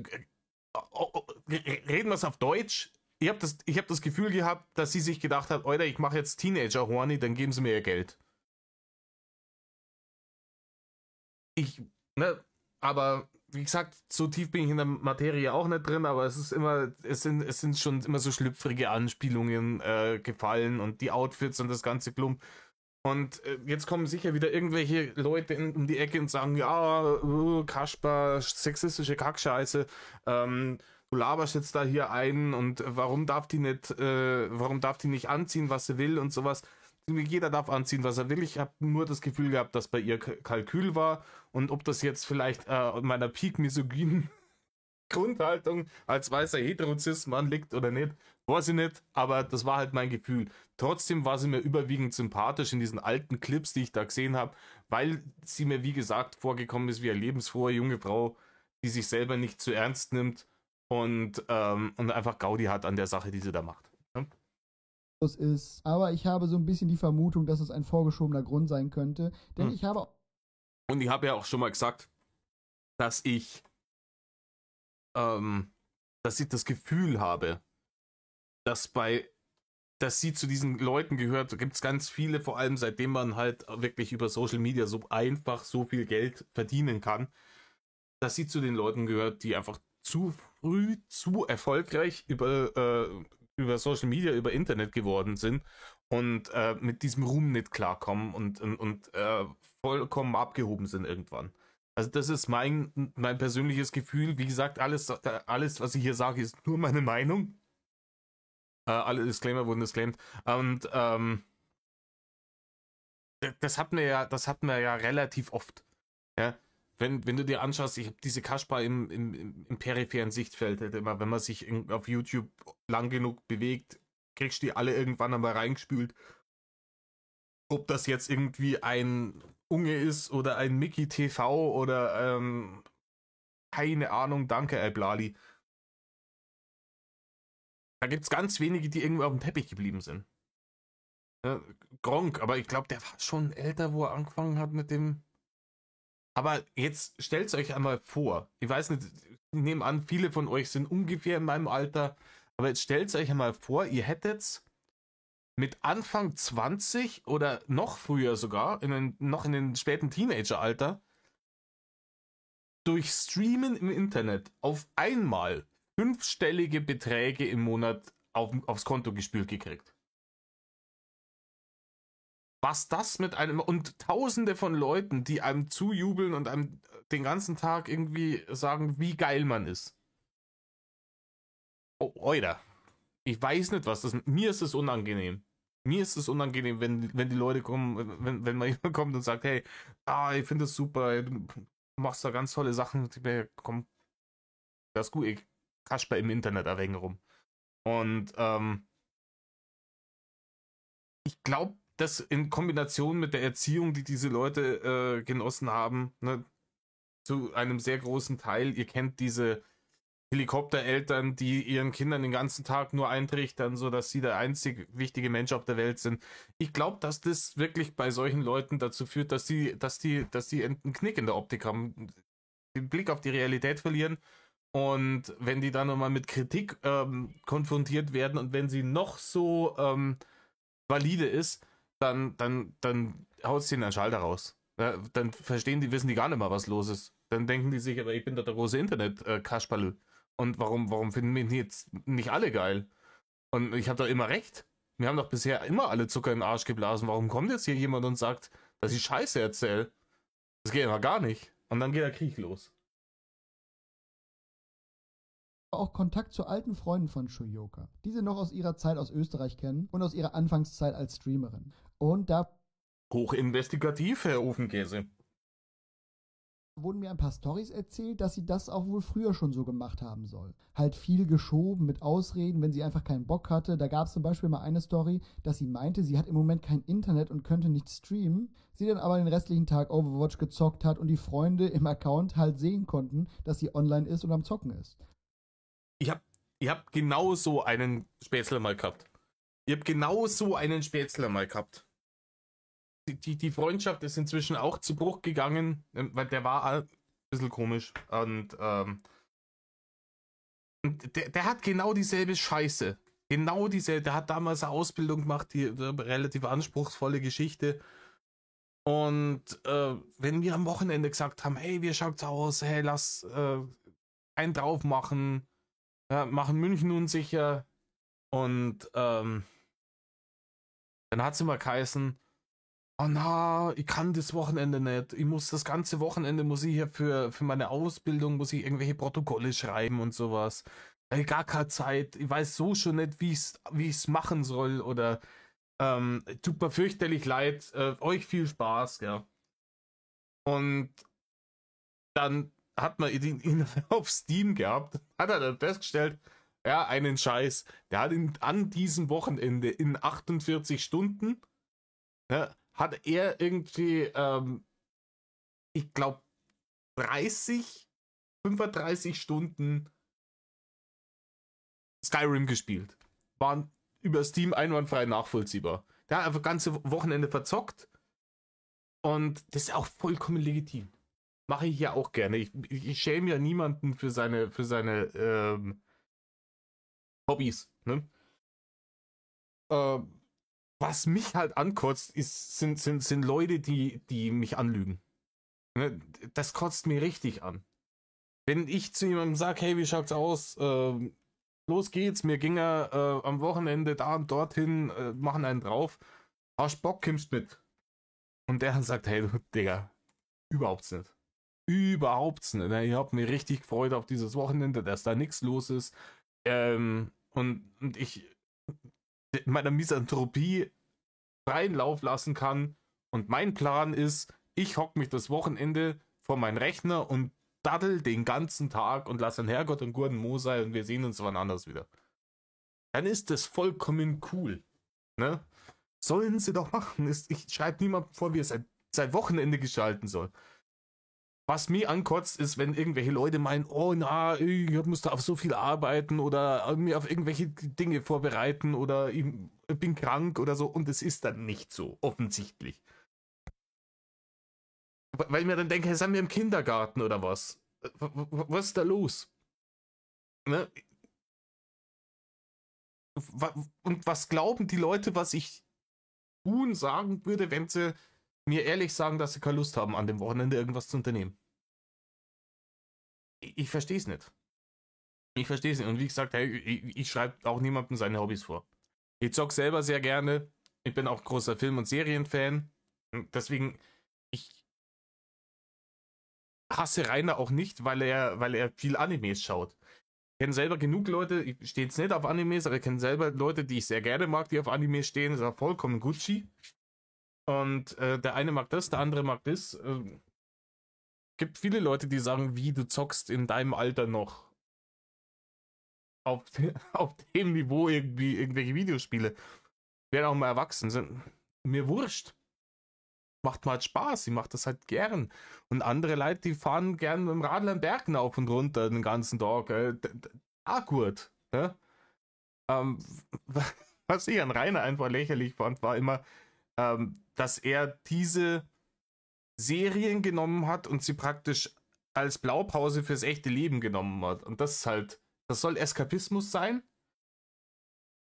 reden wir es auf Deutsch. Ich hab das Gefühl gehabt, dass sie sich gedacht hat, Alter, ich mache jetzt Teenager horny, dann geben sie mir ihr Geld. Ne, aber wie gesagt, so tief bin ich in der Materie auch nicht drin, aber es sind schon immer so schlüpfrige Anspielungen gefallen und die Outfits und das ganze Klump. Und jetzt kommen sicher wieder irgendwelche Leute um die Ecke und sagen, ja, Kasper, sexistische Kackscheiße, du laberst jetzt da hier ein und warum darf die nicht anziehen, was sie will und sowas. Jeder darf anziehen, was er will. Ich habe nur das Gefühl gehabt, dass bei ihr Kalkül war und ob das jetzt vielleicht in meiner peak-misogynen Grundhaltung als weißer Heterozis-Mann liegt oder nicht, weiß ich nicht, aber das war halt mein Gefühl. Trotzdem war sie mir überwiegend sympathisch in diesen alten Clips, die ich da gesehen habe, weil sie mir, wie gesagt, vorgekommen ist wie eine lebensfrohe junge Frau, die sich selber nicht zu ernst nimmt und einfach Gaudi hat an der Sache, die sie da macht. Ja? Ist. Aber ich habe so ein bisschen die Vermutung, dass es ein vorgeschobener Grund sein könnte. Denn ich habe ja auch schon mal gesagt, dass ich das Gefühl habe, dass sie zu diesen Leuten gehört. Da gibt es ganz viele, vor allem seitdem man halt wirklich über Social Media so einfach so viel Geld verdienen kann, dass sie zu den Leuten gehört, die einfach zu früh zu erfolgreich über Social Media, über Internet geworden sind und mit diesem Ruhm nicht klarkommen und vollkommen abgehoben sind irgendwann. Also das ist mein persönliches Gefühl. Wie gesagt, alles, was ich hier sage, ist nur meine Meinung. Alle Disclaimer wurden disclaimed. Und das hatten wir ja relativ oft. Ja? Wenn du dir anschaust, ich habe diese Kasper im peripheren Sichtfeld, immer, wenn man sich auf YouTube lang genug bewegt, kriegst du die alle irgendwann einmal reingespült. Ob das jetzt irgendwie ein Unge ist oder ein Mickey TV oder keine Ahnung, danke, Alblali. Da gibt es ganz wenige, die irgendwo auf dem Teppich geblieben sind. Ja, Gronk, aber ich glaube, der war schon älter, wo er angefangen hat mit dem. Aber jetzt stellt euch einmal vor, ich weiß nicht, nehme an, viele von euch sind ungefähr in meinem Alter, aber jetzt stellt euch einmal vor, ihr hättet mit Anfang 20 oder noch früher sogar, noch in den späten Teenageralter, durch Streamen im Internet auf einmal 5-stellige Beträge im Monat aufs Konto gespült gekriegt. Was das mit einem und tausende von Leuten, die einem zujubeln und einem den ganzen Tag irgendwie sagen, wie geil man ist. Oh, Alter. Ich weiß nicht, was das ist. Mir ist es unangenehm. Mir ist es unangenehm, wenn die Leute kommen, wenn mal jemand kommt und sagt, hey, ich finde das super, du machst da ganz tolle Sachen. Komm, das ist gut, ich kasper im Internet ein wenig rum. Und ich glaube, dass in Kombination mit der Erziehung, die diese Leute genossen haben, ne, zu einem sehr großen Teil, ihr kennt diese Helikoptereltern, die ihren Kindern den ganzen Tag nur eintrichtern, sodass sie der einzig wichtige Mensch auf der Welt sind. Ich glaube, dass das wirklich bei solchen Leuten dazu führt, dass die einen Knick in der Optik haben, den Blick auf die Realität verlieren. Und wenn die dann nochmal mit Kritik konfrontiert werden und wenn sie noch so valide ist, dann haut sie den Schalter raus. Ja, dann wissen die gar nicht mehr, was los ist. Dann denken die sich, aber ich bin doch der große Internet-Kasperl. Und warum finden mich jetzt nicht alle geil? Und ich habe doch immer recht. Wir haben doch bisher immer alle Zucker in den Arsch geblasen. Warum kommt jetzt hier jemand und sagt, dass ich Scheiße erzähle? Das geht immer gar nicht. Und dann geht der Krieg los. Auch Kontakt zu alten Freunden von Shuyoka, die sie noch aus ihrer Zeit aus Österreich kennen und aus ihrer Anfangszeit als Streamerin. Und da hochinvestigativ, Herr Ofenkäse. Wurden mir ein paar Storys erzählt, dass sie das auch wohl früher schon so gemacht haben soll. Halt viel geschoben mit Ausreden, wenn sie einfach keinen Bock hatte. Da gab es zum Beispiel mal eine Story, dass sie meinte, sie hat im Moment kein Internet und könnte nicht streamen. Sie dann aber den restlichen Tag Overwatch gezockt hat und die Freunde im Account halt sehen konnten, dass sie online ist und am Zocken ist. Ihr habt genau so einen Spätzler mal gehabt. Die Freundschaft ist inzwischen auch zu Bruch gegangen, weil der war ein bisschen komisch. Und der hat genau dieselbe Scheiße. Der hat damals eine Ausbildung gemacht, die relativ anspruchsvolle Geschichte. Und wenn wir am Wochenende gesagt haben, hey, wie schaut's aus? Hey, lass einen drauf machen. Ja, machen München unsicher. Und dann hat es immer geheißen, oh na, ich kann das Wochenende nicht. Das ganze Wochenende muss ich hier für meine Ausbildung, muss ich irgendwelche Protokolle schreiben und sowas. Gar keine Zeit. Ich weiß so schon nicht, wie ich's machen soll. Oder tut mir fürchterlich leid. Euch viel Spaß, ja. Und dann hat man ihn auf Steam gehabt, hat er dann festgestellt, ja, einen Scheiß. Der hat an diesem Wochenende in 48 Stunden, ja, hat er irgendwie, ich glaube, 35 Stunden Skyrim gespielt. Waren über Steam einwandfrei nachvollziehbar. Der hat einfach ganze Wochenende verzockt und das ist auch vollkommen legitim. Mache ich ja auch gerne. Ich schäme ja niemanden für seine Hobbys. Ne? Was mich halt ankotzt, sind Leute, die mich anlügen. Ne? Das kotzt mir richtig an. Wenn ich zu jemandem sage, hey, wie schaut's aus? Los geht's, mir ging er am Wochenende da und dorthin, machen einen drauf. Hast Bock, kommst mit. Und der dann sagt, hey, du, Digga, überhaupt nicht. Überhaupt nicht. Ich habe mich richtig gefreut auf dieses Wochenende, dass da nichts los ist. Und ich meiner Misanthropie freien Lauf lassen kann. Und mein Plan ist, ich hock mich das Wochenende vor meinen Rechner und daddel den ganzen Tag und lasse den Herrgott und Gurden Mo sein und wir sehen uns wann anders wieder. Dann ist das vollkommen cool. Ne? Sollen sie doch machen. Ich schreibe niemandem vor, wie er sein Wochenende gestalten soll. Was mir ankotzt, ist, wenn irgendwelche Leute meinen, oh na, ich muss da auf so viel arbeiten oder mir auf irgendwelche Dinge vorbereiten oder ich bin krank oder so und es ist dann nicht so, offensichtlich. Weil ich mir dann denke, sind wir im Kindergarten oder was? Was ist da los? ne? Und was glauben die Leute, was ich tun sagen würde, wenn sie mir ehrlich sagen, dass sie keine Lust haben, an dem Wochenende irgendwas zu unternehmen? Ich verstehe es nicht. Ich verstehe es nicht. Und wie gesagt, hey, ich schreibe auch niemandem seine Hobbys vor. Ich zock selber sehr gerne. Ich bin auch großer Film- und Serienfan. Deswegen, ich hasse Rainer auch nicht, weil er viel Animes schaut. Ich kenne selber genug Leute, ich stehe jetzt nicht auf Animes, aber ich kenne selber Leute, die ich sehr gerne mag, die auf Animes stehen. Das ist auch vollkommen Gucci. Und der eine mag das, der andere mag das. Gibt viele Leute, die sagen, wie du zockst in deinem Alter noch auf, auf dem Niveau irgendwie irgendwelche Videospiele. Werden auch mal erwachsen sind. Mir wurscht. Macht mal halt Spaß, ich mache das halt gern. Und andere Leute, die fahren gern mit dem Radl am Berg rauf und runter den ganzen Tag. Gut. Ja? Ähm, was ich an Rainer einfach lächerlich fand, war immer, dass er diese Serien genommen hat und sie praktisch als Blaupause fürs echte Leben genommen hat. Und das ist halt, das soll Eskapismus sein.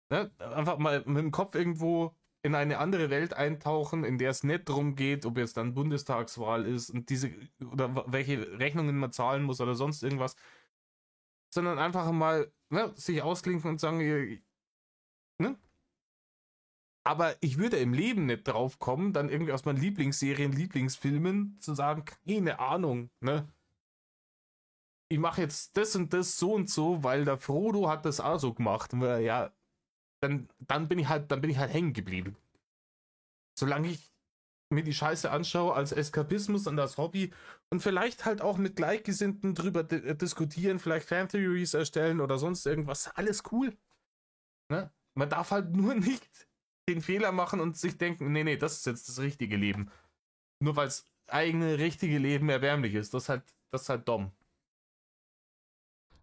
Ne? Einfach mal mit dem Kopf irgendwo in eine andere Welt eintauchen, in der es nicht darum geht, ob jetzt dann Bundestagswahl ist und diese oder welche Rechnungen man zahlen muss oder sonst irgendwas, sondern einfach mal sich ausklinken und sagen, ne? Aber ich würde im Leben nicht drauf kommen, dann irgendwie aus meinen Lieblingsserien, Lieblingsfilmen zu sagen, keine Ahnung, ne? Ich mache jetzt das und das so und so, weil der Frodo hat das auch so gemacht. Und ja, dann bin ich halt hängen geblieben. Solange ich mir die Scheiße anschaue als Eskapismus und als Hobby und vielleicht halt auch mit Gleichgesinnten drüber diskutieren, vielleicht Fan-Theories erstellen oder sonst irgendwas, alles cool. Ne? Man darf halt nur nicht den Fehler machen und sich denken, nee, das ist jetzt das richtige Leben. Nur weil das eigene richtige Leben erbärmlich ist. Das ist halt dumm.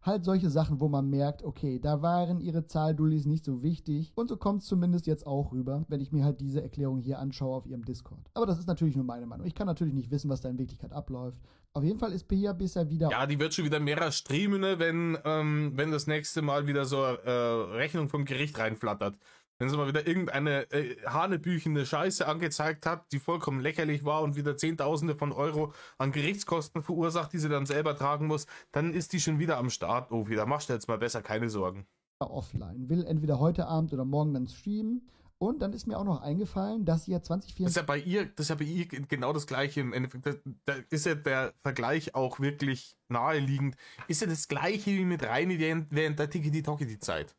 Halt solche Sachen, wo man merkt, okay, da waren ihre Zahldullis nicht so wichtig. Und so kommt es zumindest jetzt auch rüber, wenn ich mir halt diese Erklärung hier anschaue auf ihrem Discord. Aber das ist natürlich nur meine Meinung. Ich kann natürlich nicht wissen, was da in Wirklichkeit abläuft. Auf jeden Fall ist Pia bisher wieder... Ja, die wird schon wieder mehr streamen, ne, wenn das nächste Mal wieder so Rechnung vom Gericht reinflattert. Wenn sie mal wieder irgendeine hanebüchende Scheiße angezeigt hat, die vollkommen lächerlich war und wieder Zehntausende von Euro an Gerichtskosten verursacht, die sie dann selber tragen muss, dann ist die schon wieder am Start. Oh, wieder machst du jetzt mal besser keine Sorgen. Offline, will entweder heute Abend oder morgen dann streamen. Und dann ist mir auch noch eingefallen, dass sie ja 2024... Das ist ja bei ihr genau das Gleiche im Endeffekt. Da ist ja der Vergleich auch wirklich naheliegend. Ist ja das Gleiche wie mit Reini während der Tiki-Toki-Zeit.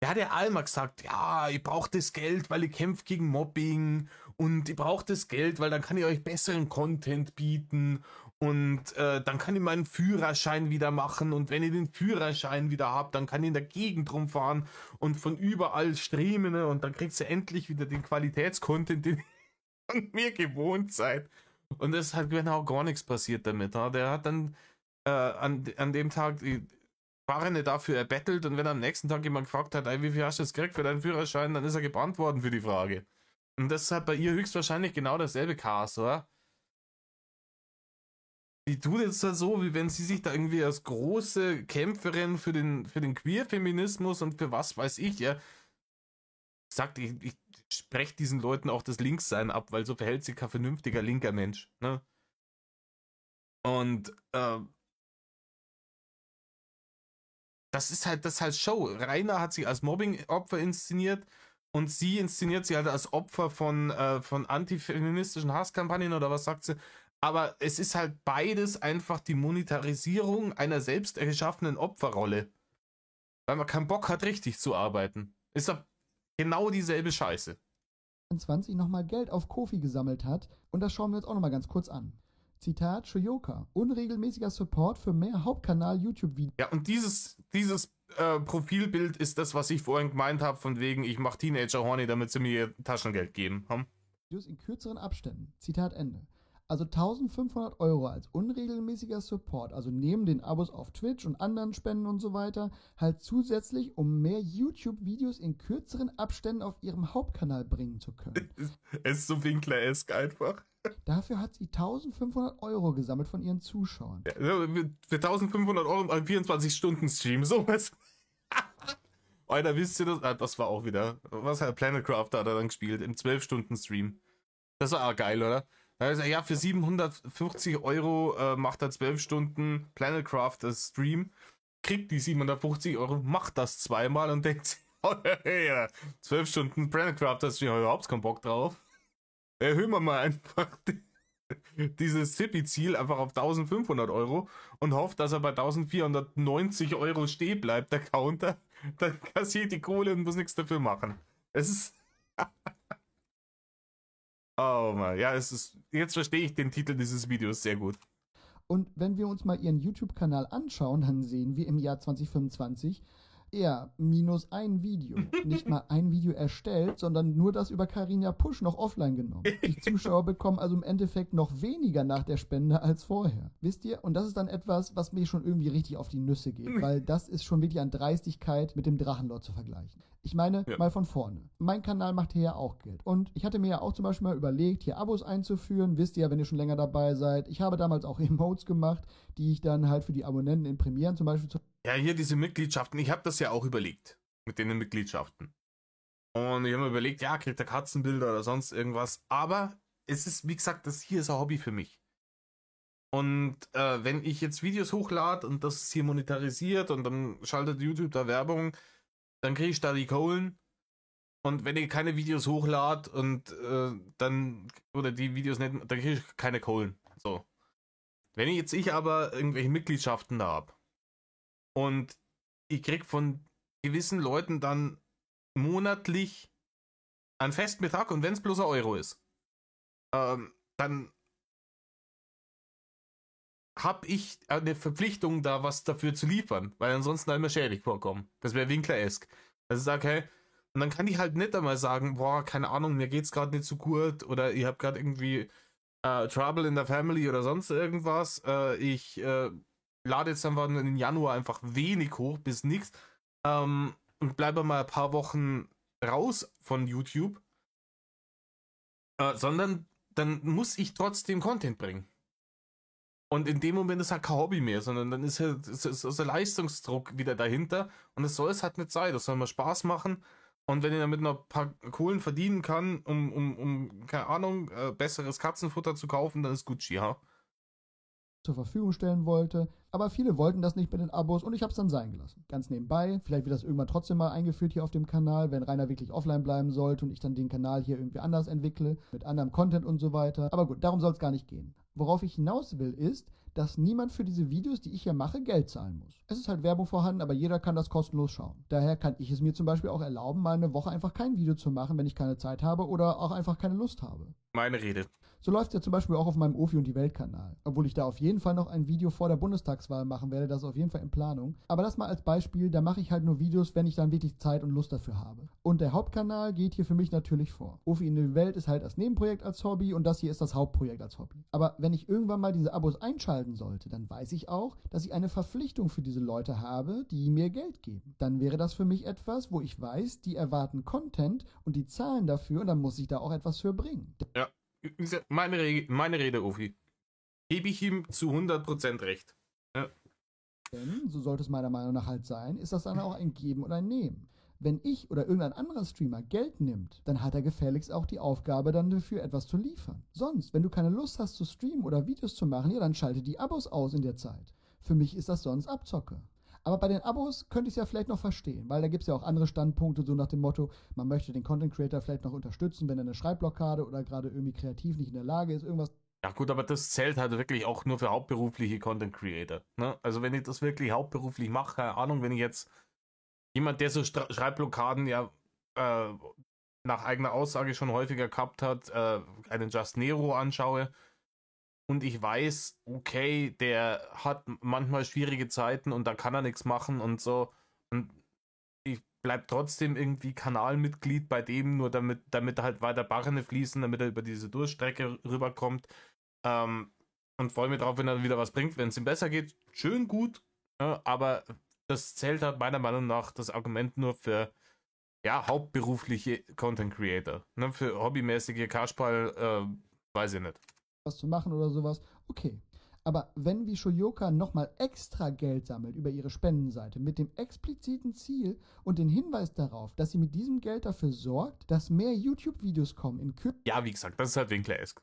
Der hat ja einmal gesagt, ja, ich brauche das Geld, weil ich kämpfe gegen Mobbing und ich brauche das Geld, weil dann kann ich euch besseren Content bieten und dann kann ich meinen Führerschein wieder machen und wenn ich den Führerschein wieder habe, dann kann ich in der Gegend rumfahren und von überall streamen und dann kriegst du endlich wieder den Qualitätscontent, den ihr von mir gewohnt seid. Und es ist halt genau gar nichts passiert damit. Ja? Der hat dann an dem Tag Fahrende dafür erbettelt und wenn am nächsten Tag jemand gefragt hat, ey, wie viel hast du jetzt gekriegt für deinen Führerschein, dann ist er gebannt worden für die Frage. Und das ist halt bei ihr höchstwahrscheinlich genau dasselbe Chaos, oder? Die tut jetzt da so, wie wenn sie sich da irgendwie als große Kämpferin für den Queer-Feminismus und für was weiß ich, ja, sagt, ich spreche diesen Leuten auch das Linkssein ab, weil so verhält sich kein vernünftiger linker Mensch, ne? Und das ist halt Show. Rainer hat sich als Mobbing-Opfer inszeniert und sie inszeniert sich halt als Opfer von antifeministischen Hasskampagnen oder was sagt sie. Aber es ist halt beides einfach die Monetarisierung einer selbst erschaffenen Opferrolle. Weil man keinen Bock hat, richtig zu arbeiten. Ist doch genau dieselbe Scheiße. 20 nochmal Geld auf Kofi gesammelt hat. Und das schauen wir uns auch nochmal ganz kurz an. Zitat Shoyoka. Unregelmäßiger Support für mehr Hauptkanal-YouTube-Videos. Ja, und dieses Profilbild ist das, was ich vorhin gemeint habe, von wegen, ich mache Teenager horny, damit sie mir Taschengeld geben. In kürzeren Abständen. Zitat Ende. Also 1.500 € als unregelmäßiger Support, also neben den Abos auf Twitch und anderen Spenden und so weiter, halt zusätzlich, um mehr YouTube-Videos in kürzeren Abständen auf ihrem Hauptkanal bringen zu können. Es ist so Winkler-esk einfach. Dafür hat sie 1500 Euro gesammelt von ihren Zuschauern. Ja, für 1500 Euro im 24-Stunden-Stream, sowas. Alter, wisst ihr das? Das war auch wieder. Was hat Planet Crafter hat er dann gespielt? Im 12-Stunden-Stream. Das war auch geil, oder? Also, ja, für 750 Euro macht er 12 Stunden Planet Crafter Stream, kriegt die 750 Euro, macht das zweimal und denkt sich, oh, ja, 12 Stunden Planet Crafter Stream, habe ich überhaupt keinen Bock drauf. Erhöhen wir mal einfach dieses Zippy-Ziel einfach auf 1500 Euro und hofft, dass er bei 1490 Euro stehen bleibt, der Counter. Dann kassiert die Kohle und muss nichts dafür machen. Es ist. Oh Mann, ja, es ist. Jetzt verstehe ich den Titel dieses Videos sehr gut. Und wenn wir uns mal ihren YouTube-Kanal anschauen, dann sehen wir im Jahr 2025 eher minus ein Video. Nicht mal ein Video erstellt, sondern nur das über Carina Pusch noch offline genommen. Die Zuschauer bekommen also im Endeffekt noch weniger nach der Spende als vorher. Wisst ihr? Und das ist dann etwas, was mir schon irgendwie richtig auf die Nüsse geht, weil das ist schon wirklich an Dreistigkeit mit dem Drachenlord zu vergleichen. Ich meine, mal von vorne. Mein Kanal macht hier ja auch Geld. Und ich hatte mir ja auch zum Beispiel mal überlegt, hier Abos einzuführen. Wisst ihr ja, wenn ihr schon länger dabei seid. Ich habe damals auch Emotes gemacht, die ich dann halt für die Abonnenten in Premieren zum Beispiel Ja, hier diese Mitgliedschaften. Ich habe das ja auch überlegt. Mit den Mitgliedschaften. Und ich habe mir überlegt, ja, kriegt er Katzenbilder oder sonst irgendwas. Aber es ist, wie gesagt, das hier ist ein Hobby für mich. Und wenn ich jetzt Videos hochlade und das hier monetarisiert und dann schaltet YouTube da Werbung, dann kriege ich da die Kohlen. Und wenn ich keine Videos hochlade und dann, oder die Videos nicht, dann kriege ich keine Kohlen. So. Wenn ich aber irgendwelche Mitgliedschaften da habe und ich krieg von gewissen Leuten dann monatlich einen festen Betrag und wenn es bloß ein Euro ist, dann habe ich eine Verpflichtung, da was dafür zu liefern, weil ansonsten immer schädlich vorkommen. Das wäre Winkler-esk. Also ich sage, hey, und dann kann ich halt nicht einmal sagen, boah, keine Ahnung, mir geht's gerade nicht so gut oder ich habe gerade irgendwie Trouble in der Family oder sonst irgendwas. Ich lade jetzt einfach im Januar einfach wenig hoch bis nichts und bleibe mal ein paar Wochen raus von YouTube, sondern dann muss ich trotzdem Content bringen. Und in dem Moment ist halt kein Hobby mehr, sondern dann ist halt ist der Leistungsdruck wieder dahinter und es soll es halt nicht sein, das soll mal Spaß machen. Und wenn ich damit noch ein paar Kohlen verdienen kann, um keine Ahnung, besseres Katzenfutter zu kaufen, dann ist Gucci, ja. zur Verfügung stellen wollte, aber viele wollten das nicht mit den Abos und ich habe es dann sein gelassen. Ganz nebenbei, vielleicht wird das irgendwann trotzdem mal eingeführt hier auf dem Kanal, wenn Rainer wirklich offline bleiben sollte und ich dann den Kanal hier irgendwie anders entwickle, mit anderem Content und so weiter. Aber gut, darum soll es gar nicht gehen. Worauf ich hinaus will, ist, dass niemand für diese Videos, die ich hier mache, Geld zahlen muss. Es ist halt Werbung vorhanden, aber jeder kann das kostenlos schauen. Daher kann ich es mir zum Beispiel auch erlauben, mal eine Woche einfach kein Video zu machen, wenn ich keine Zeit habe oder auch einfach keine Lust habe. Meine Rede. So läuft es ja zum Beispiel auch auf meinem Ofi und die Welt-Kanal. Obwohl ich da auf jeden Fall noch ein Video vor der Bundestagswahl machen werde, das ist auf jeden Fall in Planung. Aber das mal als Beispiel, da mache ich halt nur Videos, wenn ich dann wirklich Zeit und Lust dafür habe. Und der Hauptkanal geht hier für mich natürlich vor. Ofi in die Welt ist halt das Nebenprojekt als Hobby und das hier ist das Hauptprojekt als Hobby. Aber wenn ich irgendwann mal diese Abos einschalten sollte, dann weiß ich auch, dass ich eine Verpflichtung für diese Leute habe, die mir Geld geben. Dann wäre das für mich etwas, wo ich weiß, die erwarten Content und die zahlen dafür und dann muss ich da auch etwas für bringen. Ja, meine Rede, Ofi. Gebe ich ihm zu 100% recht. Ja. Denn, so sollte es meiner Meinung nach halt sein, ist das dann auch ein Geben und ein Nehmen. Wenn ich oder irgendein anderer Streamer Geld nimmt, dann hat er gefälligst auch die Aufgabe, dann dafür etwas zu liefern. Sonst, wenn du keine Lust hast zu streamen oder Videos zu machen, ja, dann schalte die Abos aus in der Zeit. Für mich ist das sonst Abzocke. Aber bei den Abos könnte ich es ja vielleicht noch verstehen, weil da gibt es ja auch andere Standpunkte, so nach dem Motto, man möchte den Content Creator vielleicht noch unterstützen, wenn er eine Schreibblockade oder gerade irgendwie kreativ nicht in der Lage ist, irgendwas. Ja gut, aber das zählt halt wirklich auch nur für hauptberufliche Content Creator. Ne? Also wenn ich das wirklich hauptberuflich mache, keine Ahnung, wenn ich jetzt jemand, der so Schreibblockaden ja nach eigener Aussage schon häufiger gehabt hat, einen Just Nero anschaue und ich weiß, okay, der hat manchmal schwierige Zeiten und da kann er nichts machen und so und ich bleib trotzdem irgendwie Kanalmitglied bei dem, nur damit halt weiter Barren fließen, damit er über diese Durchstrecke rüberkommt und freue mich drauf, wenn er wieder was bringt, wenn es ihm besser geht, schön gut, aber das zählt halt meiner Meinung nach das Argument nur für hauptberufliche Content Creator. Ne? Für hobbymäßige Kasperl weiß ich nicht. was zu machen oder sowas, okay. Aber wenn wie Shoyoka nochmal extra Geld sammelt über ihre Spendenseite mit dem expliziten Ziel und den Hinweis darauf, dass sie mit diesem Geld dafür sorgt, dass mehr YouTube-Videos kommen in Ja, wie gesagt, das ist halt Winkler-esk.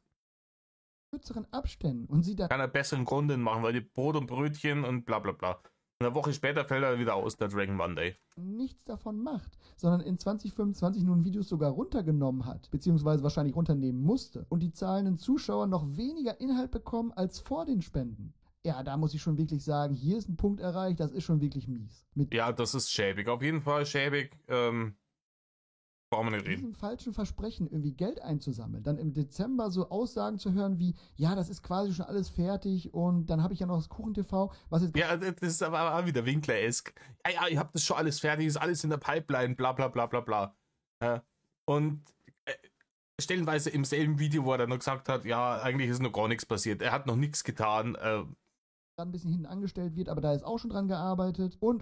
kürzeren Abständen und sie dann Kann er besseren Content machen, weil die Brot und Brötchen und bla bla bla. Und eine Woche später fällt er wieder aus, der Dragon Monday. nichts davon macht, sondern in 2025 nun Videos sogar runtergenommen hat, beziehungsweise wahrscheinlich runternehmen musste und die zahlenden Zuschauer noch weniger Inhalt bekommen als vor den Spenden. Ja, da muss ich schon wirklich sagen, hier ist ein Punkt erreicht, das ist schon wirklich mies. Mit Ja, das ist schäbig. Auf jeden Fall schäbig. Brauchen wir nicht reden. diesem falschen Versprechen, irgendwie Geld einzusammeln, dann im Dezember so Aussagen zu hören wie, ja, das ist quasi schon alles fertig und dann habe ich ja noch das KuchenTV, was jetzt Ja, das ist aber auch wieder Winkler-esk. Ja, ihr habt das schon alles fertig, ist alles in der Pipeline, bla bla bla bla bla. Ja. Und stellenweise im selben Video, wo er dann noch gesagt hat, ja, eigentlich ist noch gar nichts passiert. Er hat noch nichts getan. ein bisschen hinten angestellt wird, aber da ist auch schon dran gearbeitet und.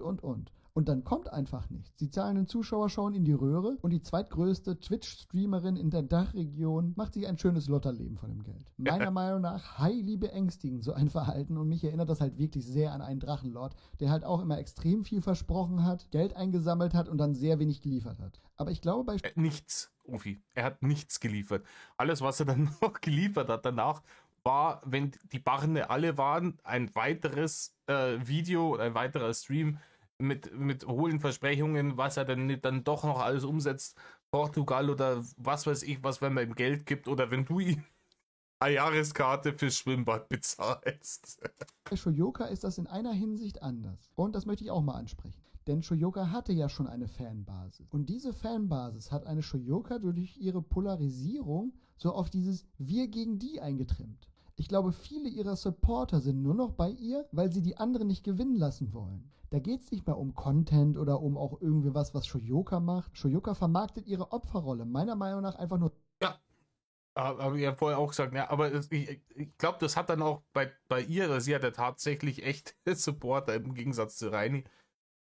Und dann kommt einfach nichts. Die zahlenden Zuschauer schauen in die Röhre und die zweitgrößte Twitch-Streamerin in der Dachregion macht sich ein schönes Lotterleben von dem Geld. Meiner Meinung nach highly beängstigend, so ein Verhalten. Und mich erinnert das halt wirklich sehr an einen Drachenlord, der halt auch immer extrem viel versprochen hat, Geld eingesammelt hat und dann sehr wenig geliefert hat. Aber ich glaube bei Nichts, Ufi. Er hat nichts geliefert. Alles, was er dann noch geliefert hat danach, war, wenn die Barne alle waren, ein weiteres Video, ein weiterer Stream mit hohlen Versprechungen, was er dann doch noch alles umsetzt. Portugal oder was weiß ich, was, wenn man ihm Geld gibt oder wenn du ihm eine Jahreskarte fürs Schwimmbad bezahlst. Bei Shoyoka ist das in einer Hinsicht anders. Und das möchte ich auch mal ansprechen. Denn Shoyoka hatte ja schon eine Fanbasis. Und diese Fanbasis hat eine Shoyoka durch ihre Polarisierung so auf dieses Wir gegen die eingetrimmt. Ich glaube, viele ihrer Supporter sind nur noch bei ihr, weil sie die anderen nicht gewinnen lassen wollen. Da geht es nicht mehr um Content oder um auch irgendwie was Shoyoka macht. Shoyoka vermarktet ihre Opferrolle meiner Meinung nach einfach nur. Ja, habe ich ja vorher auch gesagt, ja, aber ich glaube, das hat dann auch bei ihr, weil sie hat ja tatsächlich echt Supporter im Gegensatz zu Reini.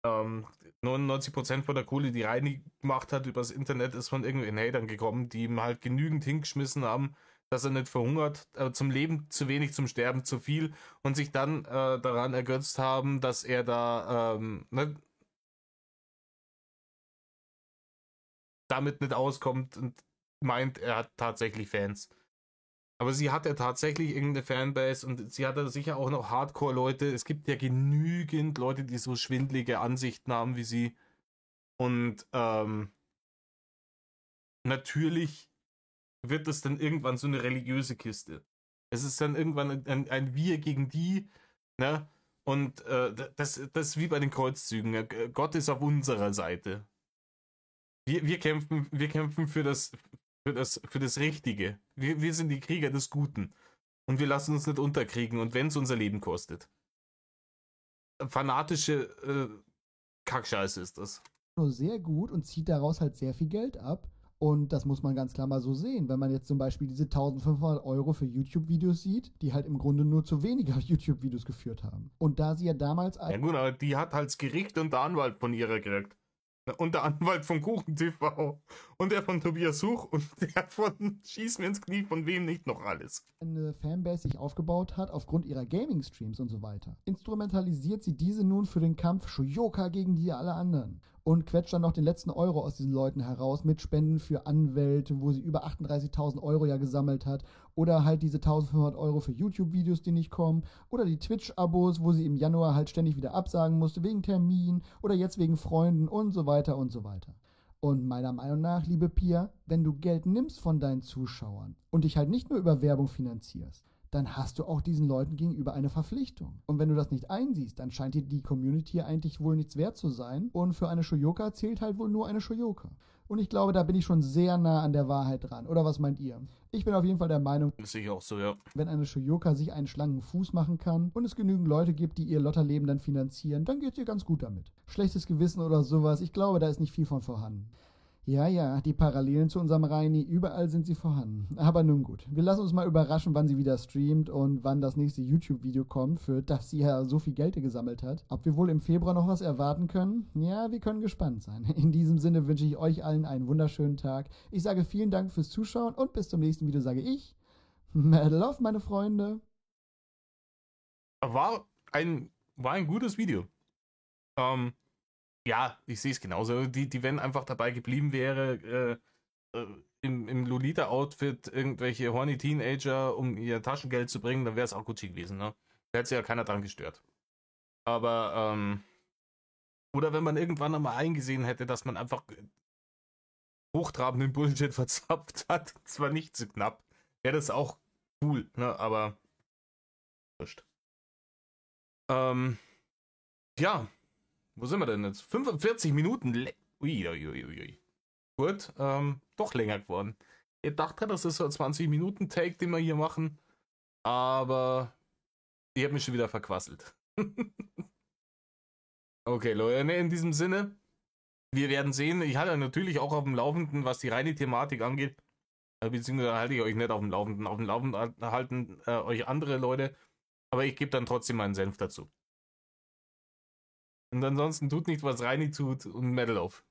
99% von der Kohle, die Reini gemacht hat übers Internet, ist von irgendwelchen Hatern gekommen, die ihm halt genügend hingeschmissen haben, dass er nicht verhungert, zum Leben zu wenig, zum Sterben zu viel und sich dann daran ergötzt haben, dass er da damit nicht auskommt und meint, er hat tatsächlich Fans. Aber sie hat ja tatsächlich irgendeine Fanbase und sie hat ja sicher auch noch Hardcore-Leute. Es gibt ja genügend Leute, die so schwindlige Ansichten haben wie sie. Und natürlich wird das dann irgendwann so eine religiöse Kiste. Es ist dann irgendwann ein Wir gegen die, ne? Und das ist wie bei den Kreuzzügen. Gott ist auf unserer Seite. Wir kämpfen für das Richtige. Wir sind die Krieger des Guten. Und wir lassen uns nicht unterkriegen. Und wenn es unser Leben kostet. Fanatische Kackscheiße ist das. Nur sehr gut und zieht daraus halt sehr viel Geld ab. Und das muss man ganz klar mal so sehen. Wenn man jetzt zum Beispiel diese 1500 Euro für YouTube-Videos sieht, die halt im Grunde nur zu weniger YouTube-Videos geführt haben. Und da sie ja damals... Ja gut, aber die hat halt das Gericht und der Anwalt von ihrer gekriegt. Und der Anwalt von KuchenTV. Und der von Tobias Huch. Und der von Schieß mir ins Knie, von wem nicht noch alles. Eine Fanbase sich aufgebaut hat aufgrund ihrer Gaming-Streams und so weiter. Instrumentalisiert sie diese nun für den Kampf Shoyoka gegen die alle anderen. Und quetscht dann noch den letzten Euro aus diesen Leuten heraus mit Spenden für Anwälte, wo sie über 38.000 Euro ja gesammelt hat. Oder halt diese 1.500 Euro für YouTube-Videos, die nicht kommen. Oder die Twitch-Abos, wo sie im Januar halt ständig wieder absagen musste wegen Termin. Oder jetzt wegen Freunden und so weiter und so weiter. Und meiner Meinung nach, liebe Pia, wenn du Geld nimmst von deinen Zuschauern und dich halt nicht nur über Werbung finanzierst, dann hast du auch diesen Leuten gegenüber eine Verpflichtung. Und wenn du das nicht einsiehst, dann scheint dir die Community eigentlich wohl nichts wert zu sein. Und für eine Shoyoka zählt halt wohl nur eine Shoyoka. Und ich glaube, da bin ich schon sehr nah an der Wahrheit dran. Oder was meint ihr? Ich bin auf jeden Fall der Meinung, Das sehe ich auch so, ja. wenn eine Shoyoka sich einen schlanken Fuß machen kann und es genügend Leute gibt, die ihr Lotterleben dann finanzieren, dann geht es ihr ganz gut damit. Schlechtes Gewissen oder sowas, ich glaube, da ist nicht viel von vorhanden. Ja, die Parallelen zu unserem Reini, überall sind sie vorhanden. Aber nun gut, wir lassen uns mal überraschen, wann sie wieder streamt und wann das nächste YouTube-Video kommt, für das sie ja so viel Geld gesammelt hat. Ob wir wohl im Februar noch was erwarten können? Ja, wir können gespannt sein. In diesem Sinne wünsche ich euch allen einen wunderschönen Tag. Ich sage vielen Dank fürs Zuschauen und bis zum nächsten Video sage ich, Medal of, meine Freunde. War ein gutes Video. Ja, ich sehe es genauso. Die, wenn einfach dabei geblieben wäre, im Lolita-Outfit irgendwelche horny Teenager, um ihr Taschengeld zu bringen, dann wäre es auch Gucci gewesen, ne? Da hätte sich ja keiner dran gestört. Aber, oder wenn man irgendwann einmal eingesehen hätte, dass man einfach hochtrabenden Bullshit verzapft hat, zwar nicht zu knapp, wäre das auch cool, ne? Aber, wurscht. Ja, wo sind wir denn jetzt? 45 Minuten. Uiuiuiui. Gut, doch länger geworden. Ich dachte, das ist so ein 20-Minuten-Take, den wir hier machen. Aber ich habe mich schon wieder verquasselt. Okay, Leute, in diesem Sinne, wir werden sehen. Ich halte natürlich auch auf dem Laufenden, was die reine Thematik angeht. Beziehungsweise halte ich euch nicht auf dem Laufenden. Auf dem Laufenden halten euch andere Leute. Aber ich gebe dann trotzdem meinen Senf dazu. Und ansonsten tut nicht, was Reini tut und Medal auf.